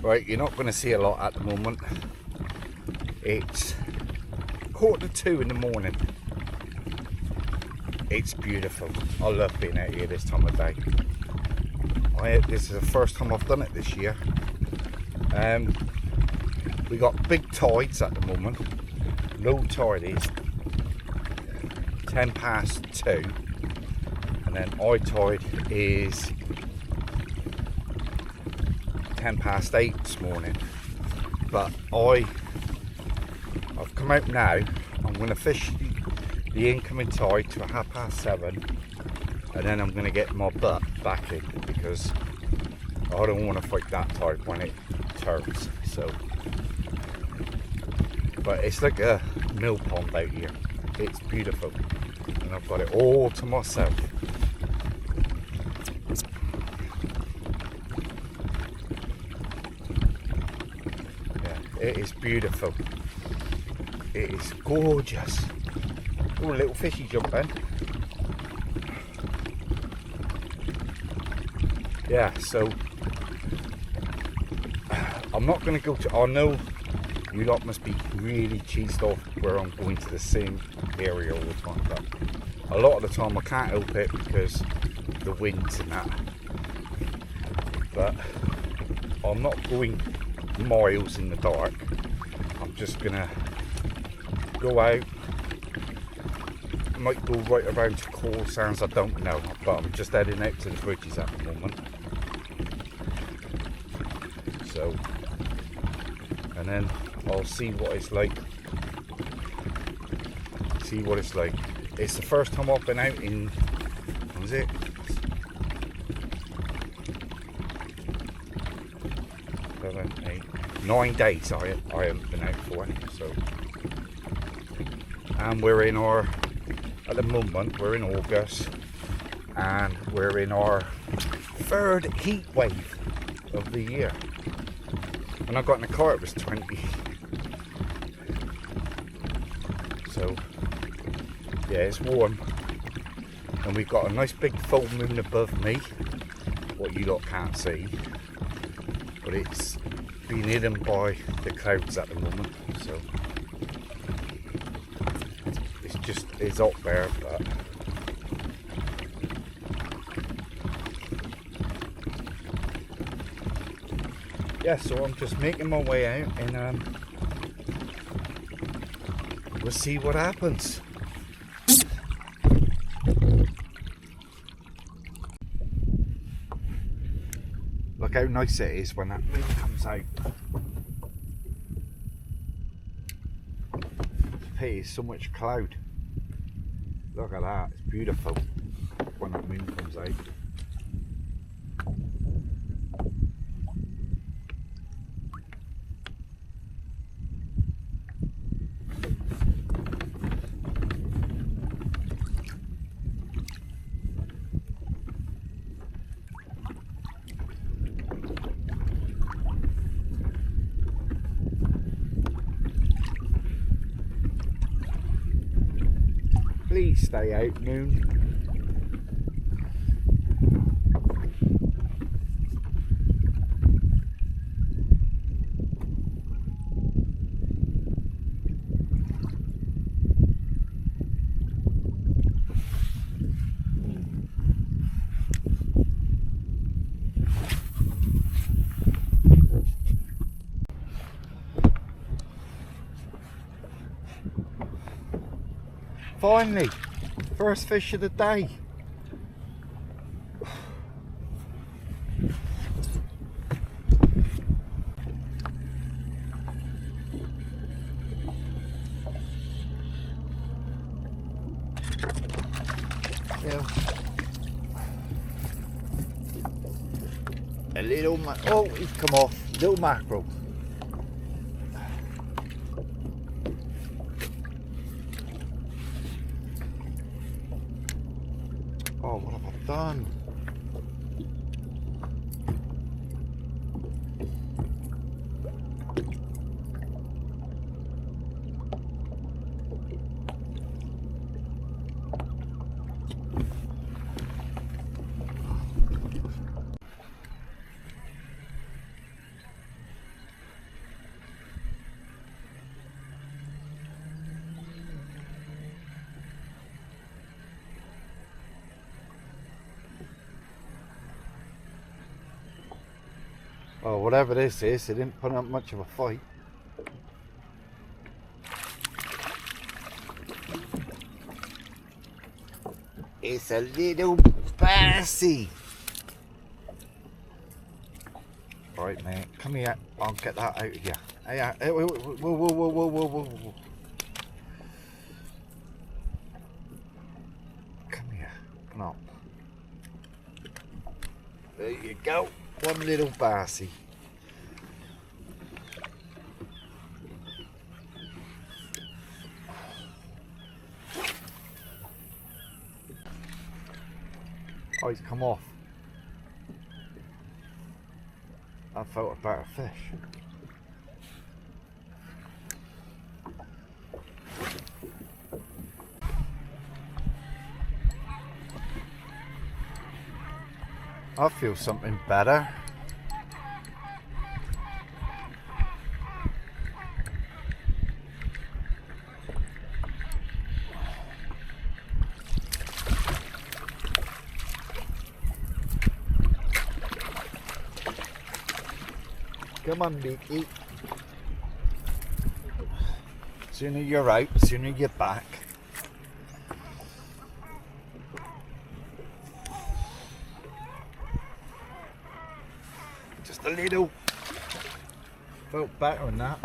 Right, you're not going to see a lot at the moment. It's 1:45 in the morning. It's beautiful. I love being out here this time of day. This is the first time I've done it this year. We got big tides at the moment. Low tide is 2:10, and then high tide is 8:10 this morning. But I've come out now. I'm going to fish the incoming tide to 7:30, and then I'm going to get my butt back in because I don't want to fight that tide when it turns. So, but it's like a mill pond out here. It's beautiful, and I've got it all to myself. Yeah, it is beautiful. It is gorgeous. Oh, a little fishy jumping. Yeah, so I'm not going to go to. I know you lot must be really cheesed off where I'm going to the same area all the time, but a lot of the time I can't help it because the winds and that. But I'm not going miles in the dark. I'm just gonna go out. I might go right around to Coral Sands, I don't know, but I'm just heading out to the bridges at the moment. So, and then I'll see what it's like. It's the first time I've been out in, what is it? 7, 8, 9 days I haven't been out for it. So, and we're in our, at the moment we're in August, and we're in our 3rd heat wave of the year. When I got in the car it was 20. So yeah, it's warm, and we've got a nice big full moon above me, what you lot can't see, but it's been hidden by the clouds at the moment. So it's up there, but yeah, so I'm just making my way out, and we'll see what happens. Look how nice it is when that moon comes out. It's so much cloud. Look at that, it's beautiful when that moon comes out. Please stay out, moon. Finally, first fish of the day. Yeah. A little oh, he's come off. Little mackerel. Oh, what have I done? Well, whatever this is, it didn't put up much of a fight. It's a little bassy. Right, mate, come here. I'll get that out of you. Hey, whoa, whoa, whoa, whoa, whoa, whoa, whoa. Come here, come on. There you go. One little bassy. Oh, he's come off. I felt a better fish. I feel something better. Come on, Beaky. Sooner you're out, sooner you're back. Just a little. Felt better than that.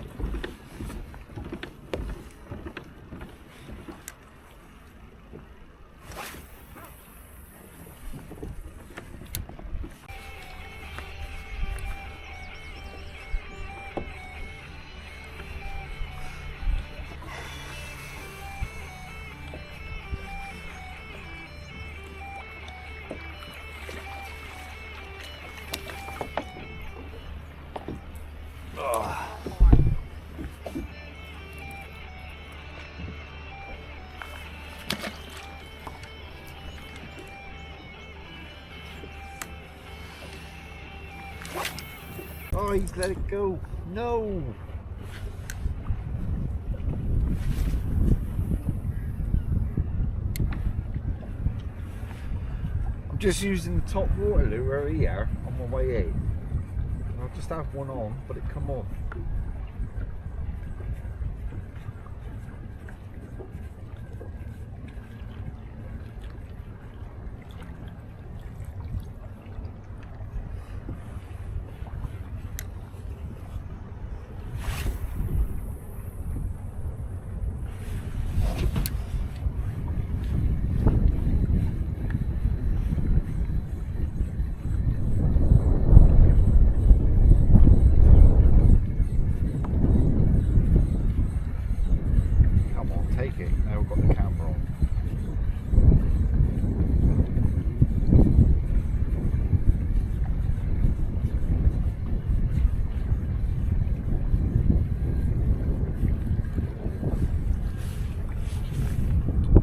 Oh, he's let it go. No. I'm just using the top water lure here on my way in. I'll just have one on, but it come off. Now we've got the camera on.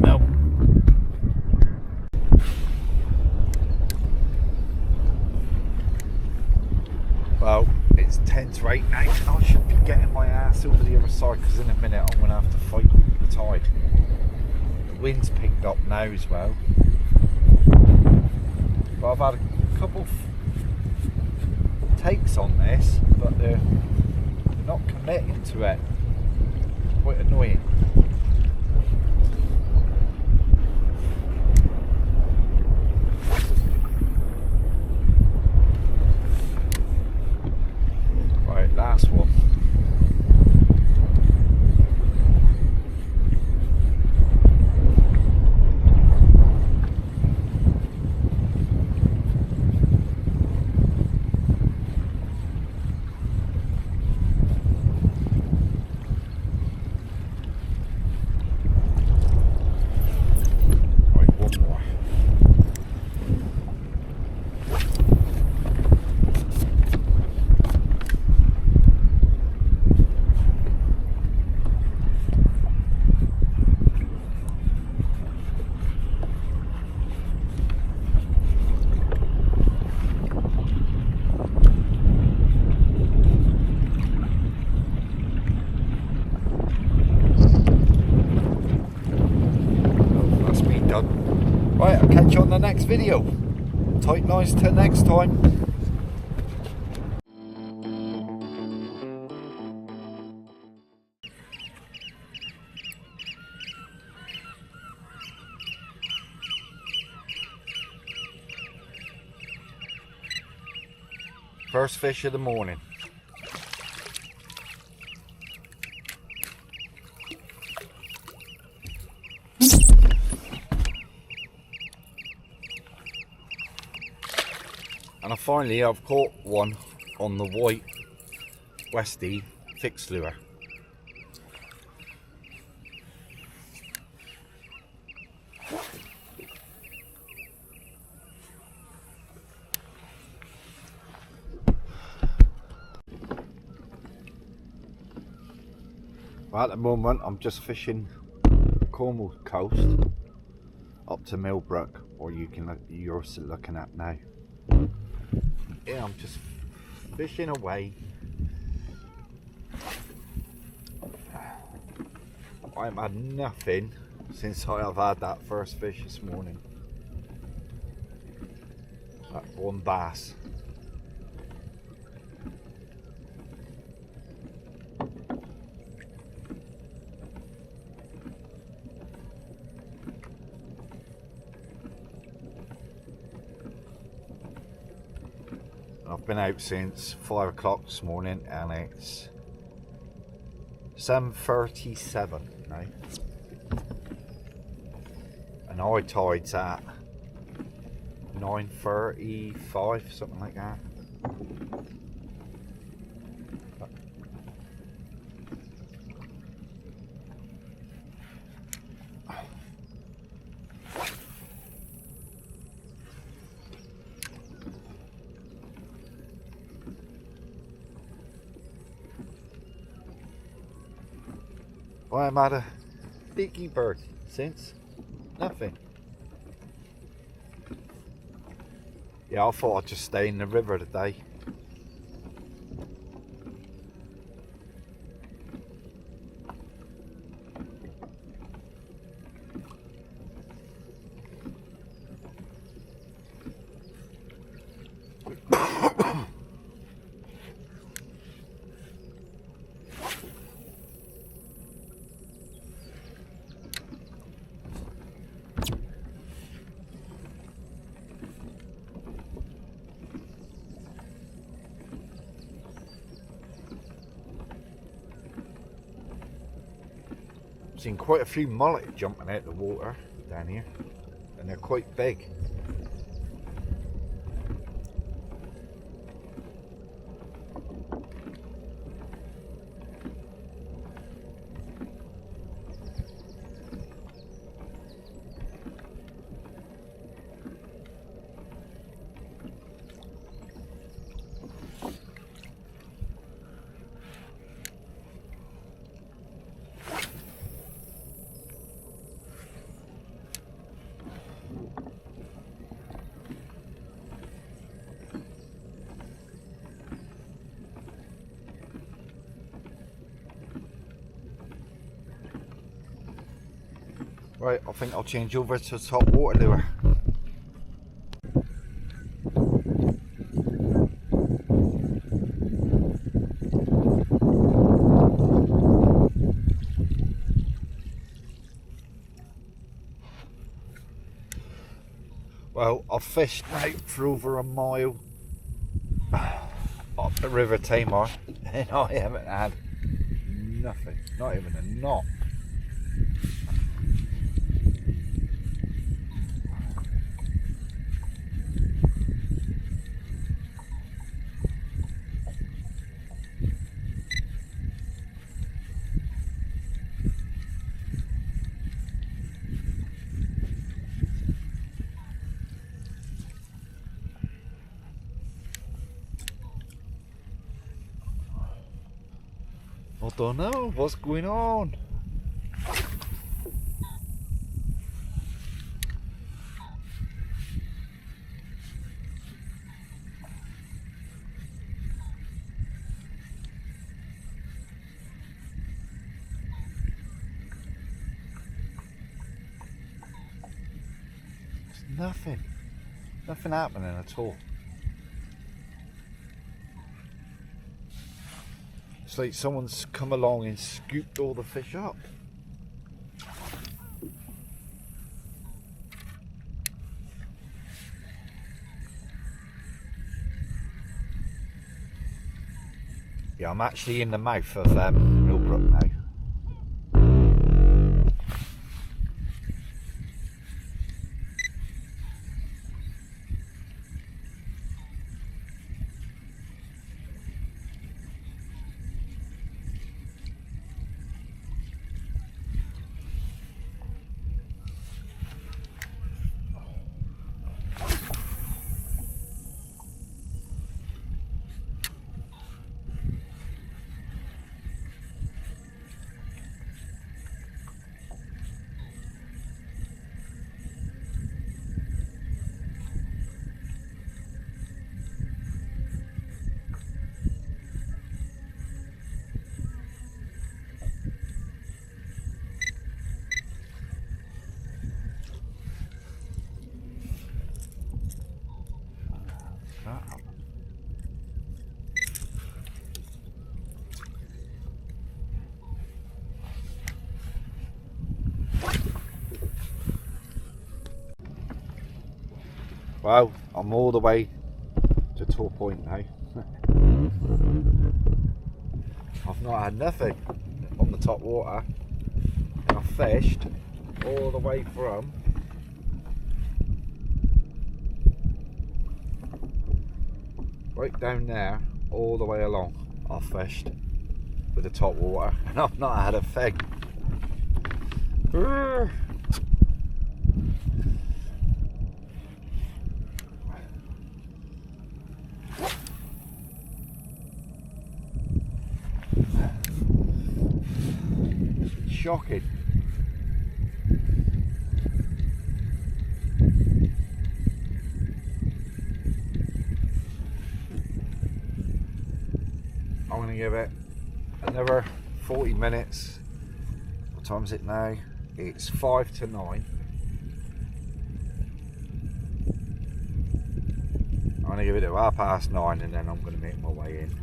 No. Well, it's 10 to 8 now. I should be getting my ass over the other side because in a minute I'm going to have to fight the tide. The wind's picked up now as well. But I've had a couple of takes on this, but they're not committing to it. Quite annoying. Right, last one. Right, I'll catch you on the next video. Tight lines till next time. First fish of the morning. And I've caught one on the white Westie fixed lure. Well, at the moment I'm just fishing Cornwall coast up to Millbrook, or you're looking at now. Yeah, I'm just fishing away. I've had nothing since I've had that first fish this morning. That one bass. I've been out since 5 o'clock this morning and it's 7:37 now. And high tide's at 9:35, something like that. I haven't had a beaky bird since. Nothing. Yeah, I thought I'd just stay in the river today. Seen quite a few mullet jumping out of the water down here, and they're quite big. Right, I think I'll change over to top water lure. Well, I've fished now for over a mile up the River Tamar and I haven't had nothing, not even a knot. I don't know what's going on. There's nothing happening at all. It's like someone's come along and scooped all the fish up. Yeah, I'm actually in the mouth of Millbrook now. Well, I'm all the way to Tor Point now. I've not had nothing on the top water. And I've fished all the way from right down there, all the way along. I've fished with the top water and I've not had a thing. Shocking. I'm going to give it another 40 minutes. What time is it now? It's 5 to 9. I'm going to give it to 9:30 and then I'm going to make my way in.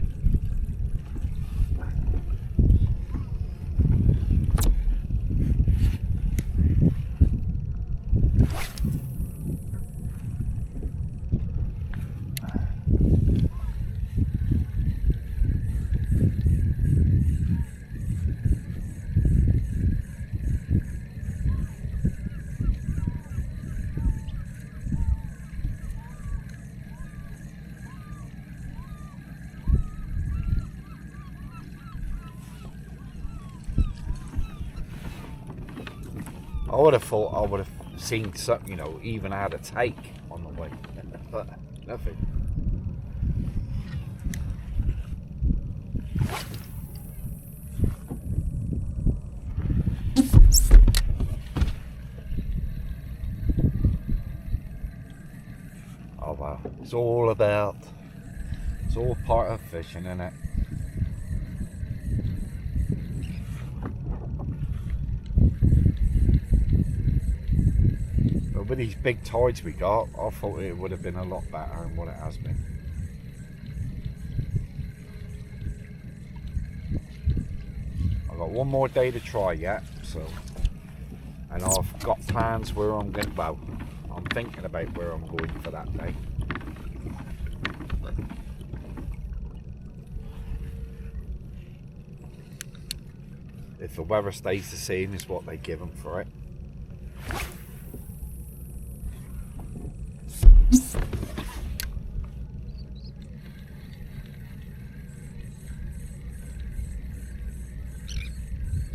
I would have thought I would have seen something, you know, even had a take on the way, but nothing. Oh well, it's all part of fishing, isn't it? But with these big tides we got, I thought it would have been a lot better than what it has been. I've got one more day to try yet, so, and I've got plans where I'm going. Well, I'm thinking about where I'm going for that day. If the weather stays the same as what they give them for it.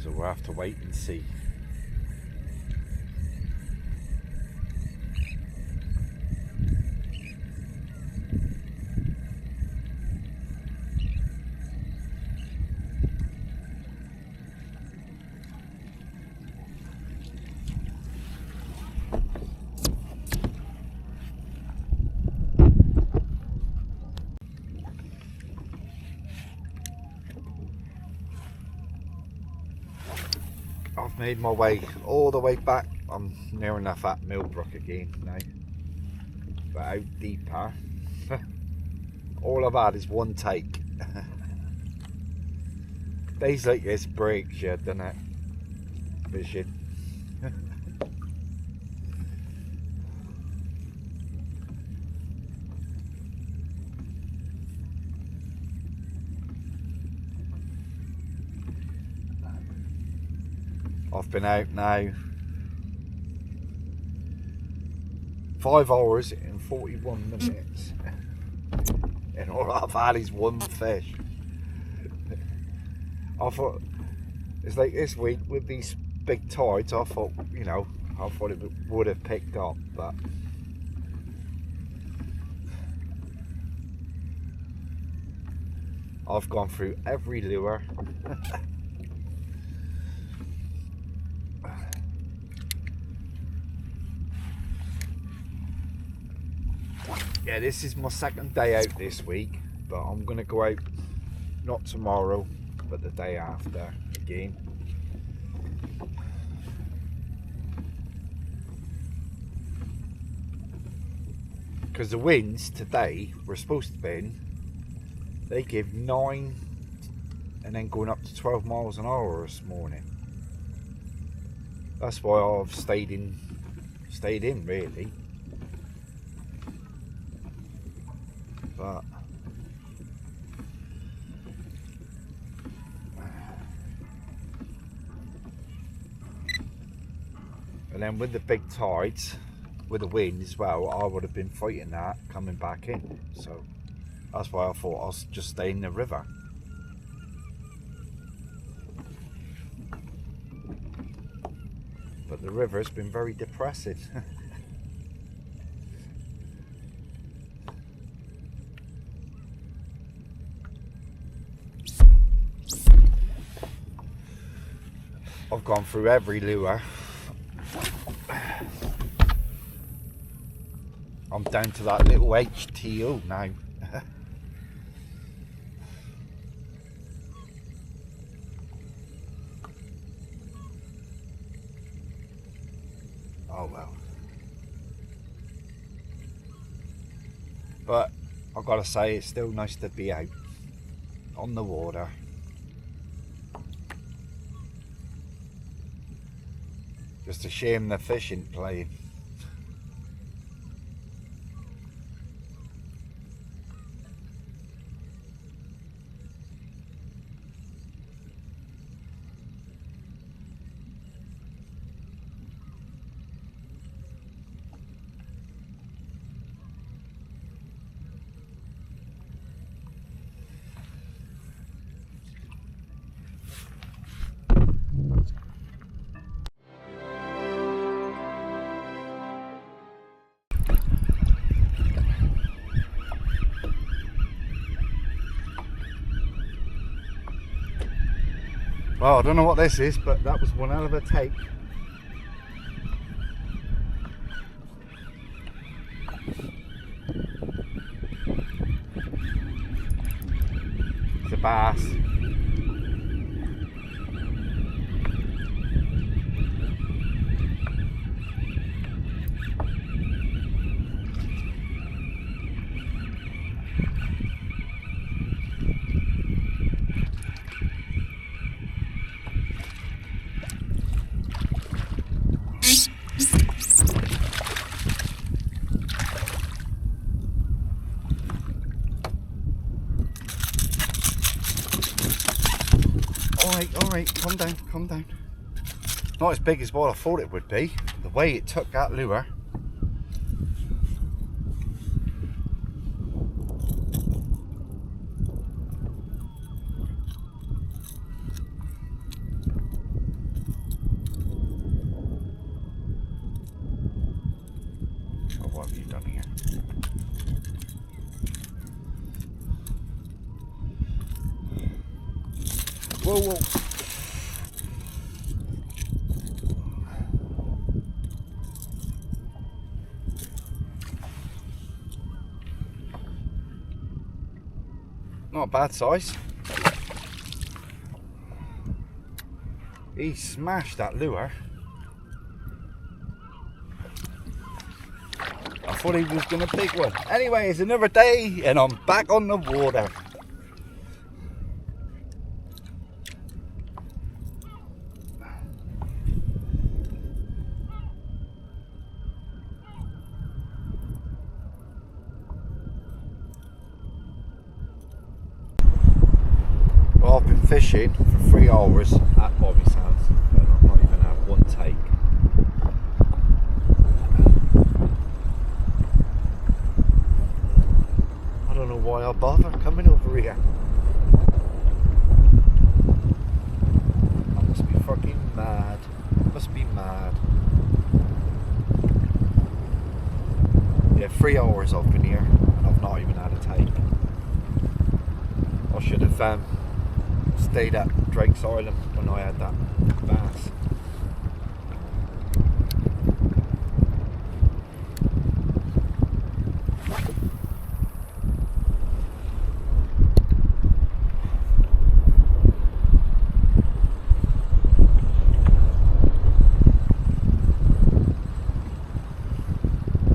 So we'll have to wait and see. I've made my way all the way back. I'm near enough at Millbrook again now, but out deeper. All I've had is one take. Days like this breaks you, doesn't it? Fishing. I've been out now 5 hours and 41 minutes, and all I've had is one fish. I thought, it's like this week with these big tides, I thought, you know, I thought it would have picked up, but I've gone through every lure. Yeah, this is my second day out this week, but I'm going to go out not tomorrow, but the day after again. Because the winds today were supposed to be, they give 9 and then going up to 12 miles an hour this morning. That's why I've stayed in really. But and then with the big tides, with the wind as well, I would have been fighting that coming back in. So that's why I thought I'll just stay in the river. But the river has been very depressing. I've gone through every lure. I'm down to that little HTO now. Oh well. But I've got to say, it's still nice to be out on the water. Just a shame the fish ain't playing. Well, I don't know what this is, but that was one hell of a take. It's a bass. Alright, calm down. Not as big as what I thought it would be. The way it took that lure. Oh, what have you done here? Whoa. Not a bad size. He smashed that lure. I thought he was going to pick one. Anyway, it's another day and I'm back on the water. Well, I've been fishing for 3 hours at Bobby Sands and I'm not even having take. I don't know why I bother coming over here. I must be fucking mad. Must be mad. Yeah, 3 hours I've been here and I've not even had a take. I should have stayed at Drake's Island when I had that bass.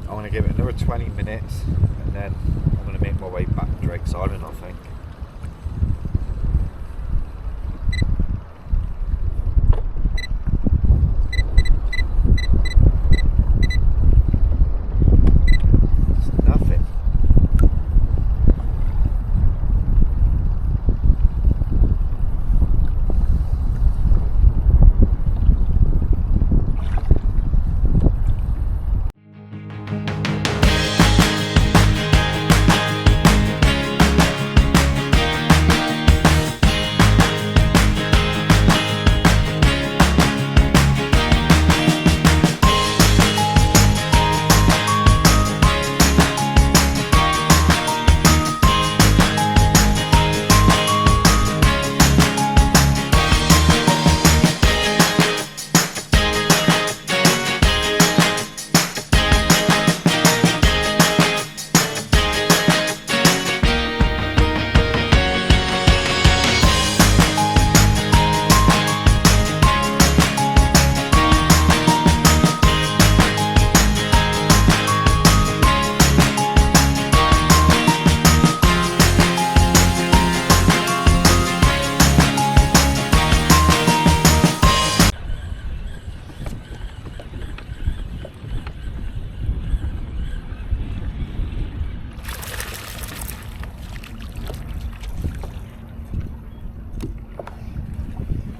I'm going to give it another 20 minutes and then I'm going to make my way back to Drake's Island, I think. It's nothing.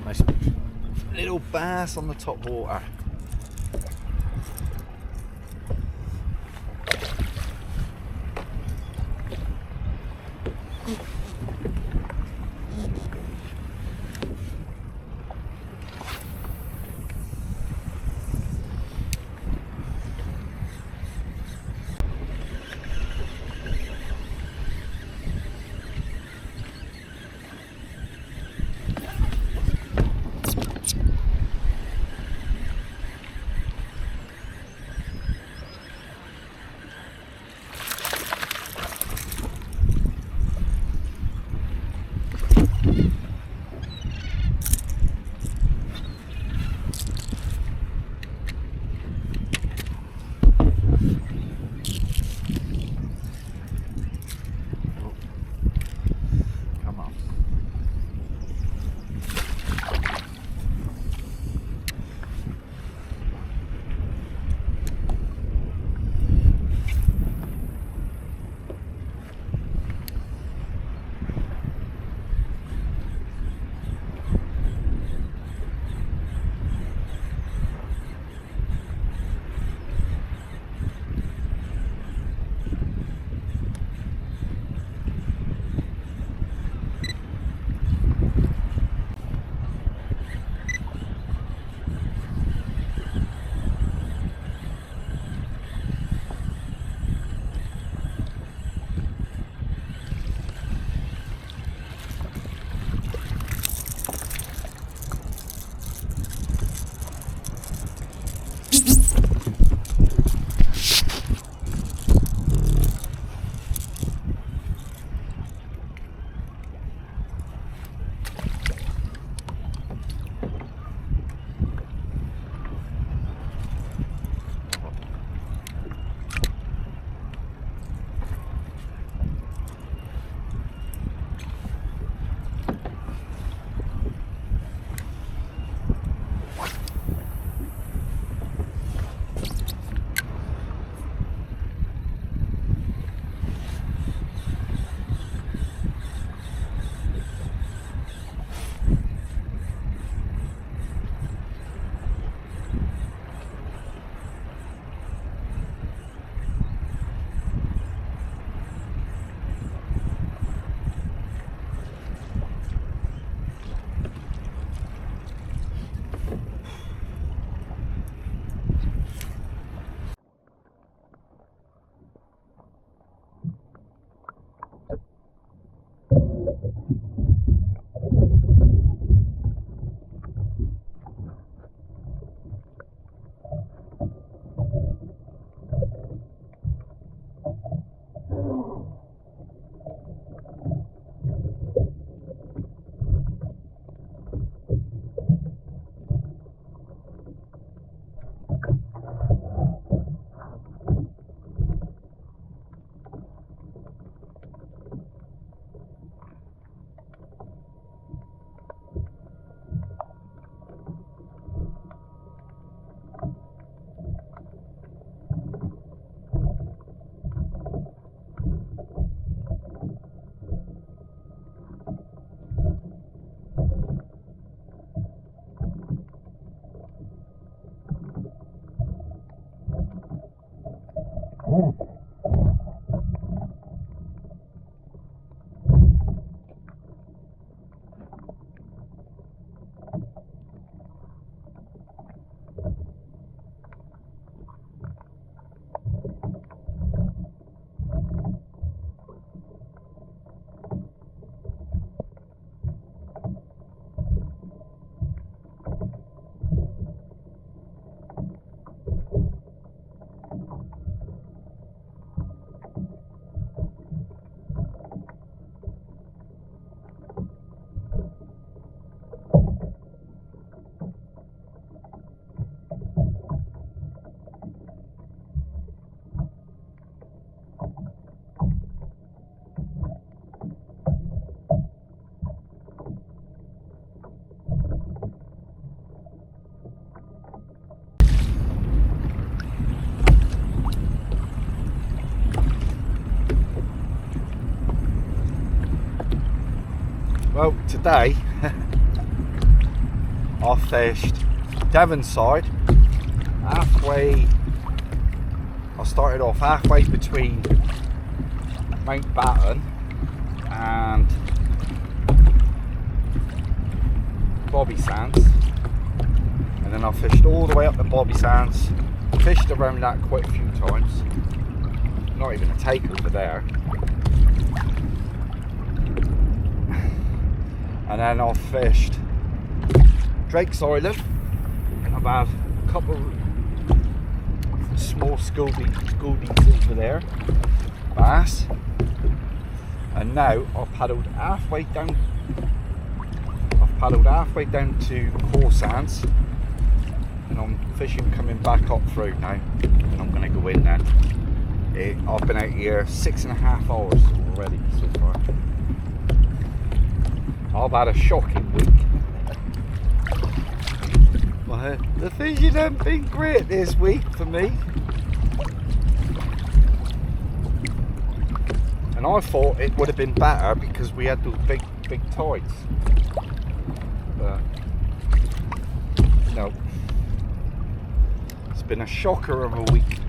Nice little bass on the top water. today I fished Devon side halfway. I started off halfway between Mount Batten and Bobby Sands, and then I fished all the way up to Bobby Sands, fished around that quite a few times, not even a take over there, and then I fished Drake's Island. I've had a couple of small schoolies over there, bass, and now I've paddled halfway down to Core Sands, and I'm fishing coming back up through now, and I'm going to go in then. I've been out here 6.5 hours already so far. I've had a shocking week. The fishing hasn't been great this week for me, and I thought it would have been better because we had those big tides, but no, it's been a shocker of a week.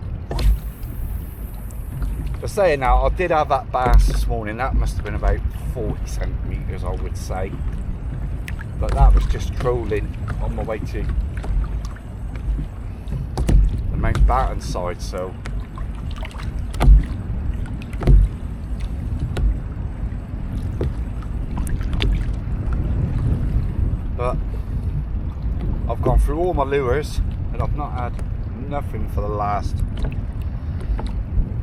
But saying that, I did have that bass this morning. That must have been about 40 centimetres, I would say, but that was just trolling on my way to the Mount Batten side, so but I've gone through all my lures and I've not had nothing for the last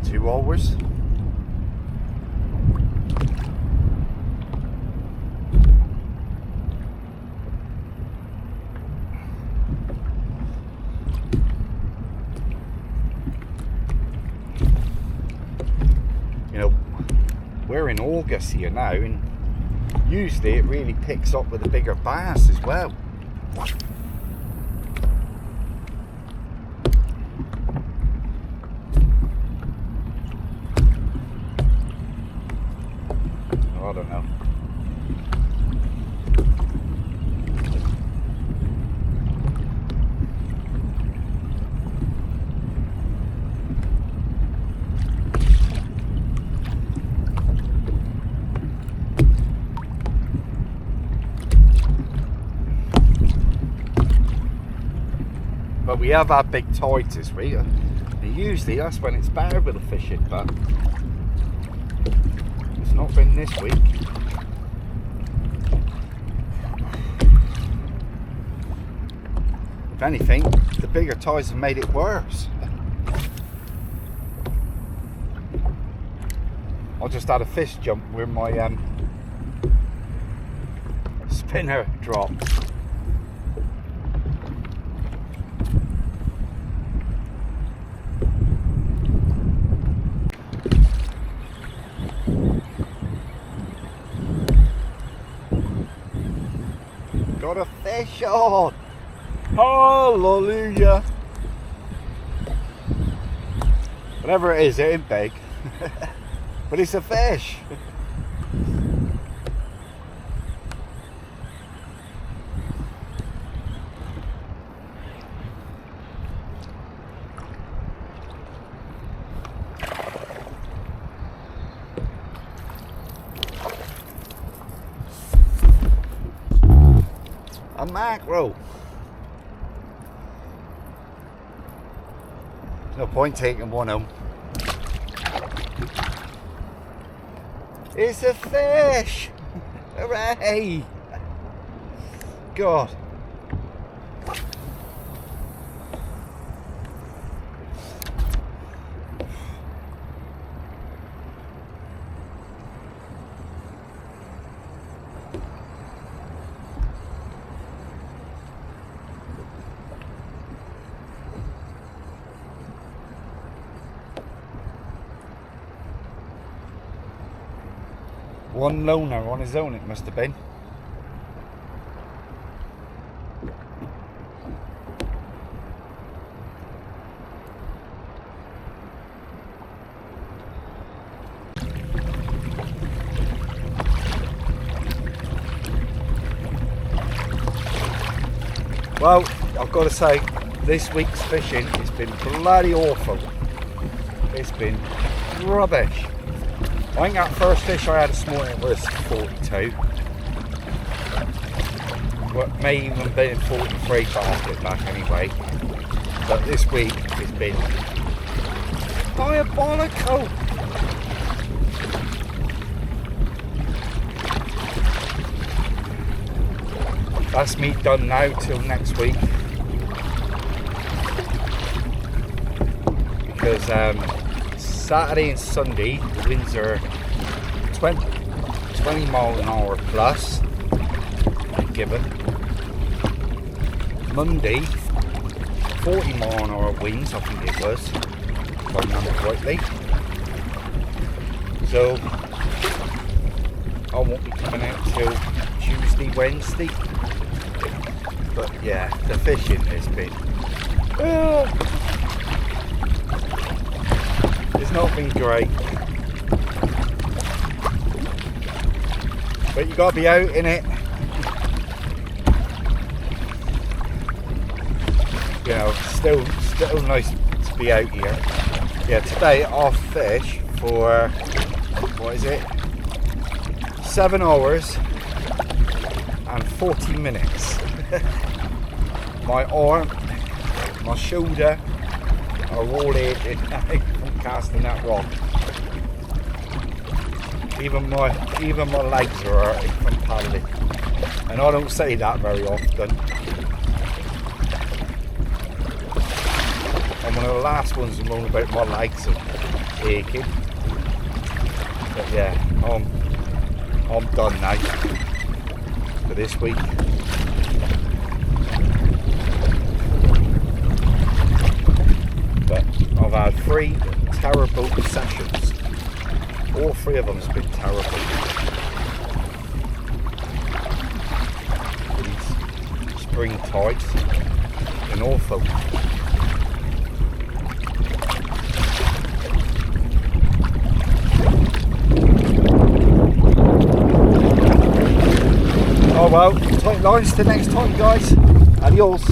2 hours. We're in August here now, and usually it really picks up with the bigger bass as well. I don't know. But we have had big tides this week, and usually that's when it's better with the fishing, but it's not been this week. If anything, the bigger tides have made it worse. I just had a fish jump where my spinner dropped. Got a fish on! Hallelujah! Whatever it is, it ain't big. But it's a fish! A mackerel. No point taking one home. It's a fish! Hooray! God. One loner on his own, it must have been. Well, I've got to say, this week's fishing has been bloody awful. It's been rubbish. I think that first fish I had this morning was 42. What may even be 43 if I have it back anyway. But this week has been diabolical. That's me done now till next week. Because Saturday and Sunday the winds are 20 miles an hour plus given. Monday 40 mile an hour winds, I think it was, if I remember correctly. So I won't be coming out till Tuesday, Wednesday. But yeah, the fishing has been it's not been great. But you gotta be out in it. You know, still nice to be out here. Yeah, today I'll fish for, what is it? 7 hours and 40 minutes. My arm, my shoulder are all aching from casting that rod. Even my legs are hurting from paddling. And I don't say that very often. And one of the last ones was moaning about my legs aching. But yeah, I'm done now for this week. But I've had 3 terrible sessions. All 3 of them's been terrible. These spring tides and awful. Oh well, tight lines till next time guys. Adios.